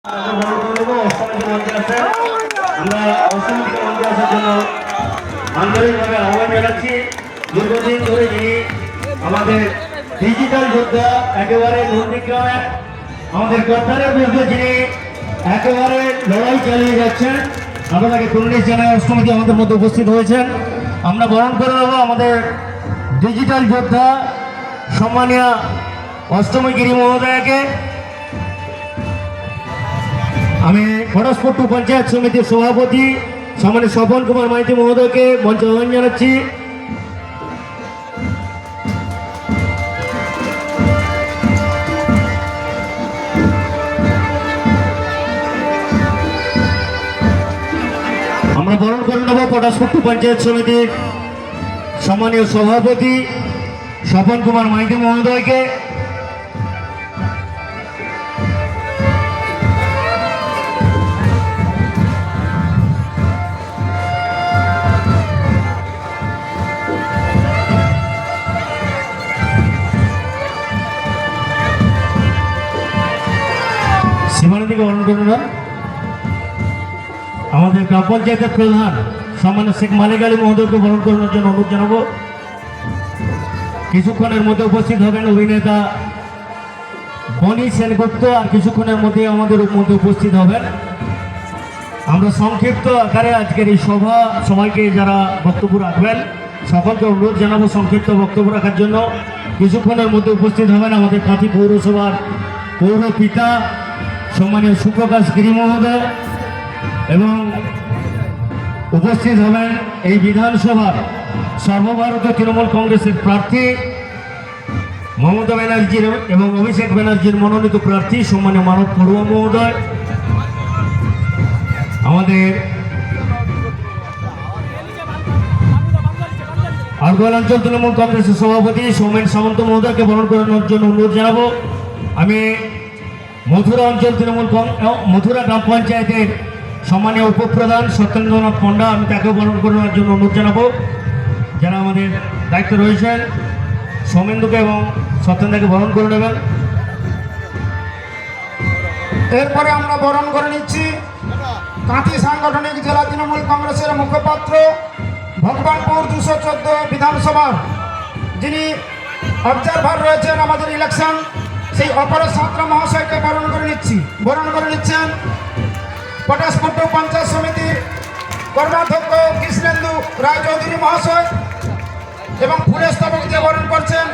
আমরা অষ্টমীকে মন্দিরে আসার জন্য আন্তরিকভাবে আহ্বান জানাচ্ছি। দীর্ঘদিন ধরে যিনি আমাদের ডিজিটাল যোদ্ধা, একেবারে নন্দীগ্রামে আমাদের কর্তারের বিরুদ্ধে যিনি একেবারে লড়াই চালিয়ে যাচ্ছেন, আপনাকে কুর্নিশ জানায় অষ্টমীতে আমাদের মধ্যে উপস্থিত হয়েছেন। আমরা বরণ করে নেব আমাদের ডিজিটাল যোদ্ধা সম্মানীয় অষ্টমী গিরি মহোদয়কে। আমি খড়াসপট্টু পঞ্চায়েত সমিতির সভাপতি সম্মানীয় স্বপন কুমার মাইতি মহোদয়কে মঞ্চে আহ্বান জানাচ্ছি। আমরা বরণ করে নেব খড়াসপট্টু পঞ্চায়েত সমিতির সম্মানীয় সভাপতি স্বপন কুমার মাইতি মহোদয়কে। সীমানাদিকে বরণ করে নেন আমাদের গ্রাম পঞ্চায়েতের প্রধান সম্মানীয় শেখ মালিক আলী মহোদয়কে বরণ করানোর জন্য অনুরোধ জানাবো। কিছুক্ষণের মধ্যে উপস্থিত হবেন অভিনেতা বনি সেনগুপ্ত, আর কিছুক্ষণের মধ্যে আমাদের মধ্যে উপস্থিত হবেন। আমরা সংক্ষিপ্ত আকারে আজকের এই সবাইকে যারা বক্তব্য রাখবেন সকলকে অনুরোধ জানাবো সংক্ষিপ্ত বক্তব্য রাখার জন্য। কিছুক্ষণের মধ্যে উপস্থিত হবেন আমাদের কাঁথি পৌরসভার পৌর পিতা সম্মানীয় সুপ্রকাশ গিরি মহোদয়, এবং উপস্থিত হবেন এই বিধানসভার সর্বভারতীয় তৃণমূল কংগ্রেসের প্রার্থী মমতা ব্যানার্জির এবং অভিষেক ব্যানার্জির মনোনীত প্রার্থী সম্মানীয় মানব পড়ুয়া মহোদয়, আমাদের আরগোয়াল অঞ্চল তৃণমূল কংগ্রেসের সভাপতি সৌমেন সামন্ত মহোদয়কে বরণ করানোর জন্য অনুরোধ জানাবো। আমি মথুরা গ্রাম পঞ্চায়েতের সম্মানীয় উপপ্রধান সত্যেন্দ্রনাথ পণ্ডা, আমি তাকেও বরণ করানোর জন্য অনুরোধ জানাবো। যারা আমাদের দায়িত্ব রয়েছেন সৌমেন্দুকে এবং সত্যেন্দ্রকে বরণ করে নেবেন। এরপরে আমরা বরণ করে নিচ্ছি কাঁথি সাংগঠনিক জেলা তৃণমূল কংগ্রেসের মুখপাত্র ভগবানপুর 214 বিধানসভার যিনি অবজারভার রয়েছেন আমাদের ইলেকশন, সেই অপরেশ সাঁতরা মহাশয়কে বরণ করে নিচ্ছেন খড়াসপট্টু পঞ্চায়েত সমিতির কর্মাধ্যক্ষ কৃষ্ণেন্দু রায়চৌধুরী মহাশয়, এবং ফুলের স্তবক দিয়ে বরণ করছেন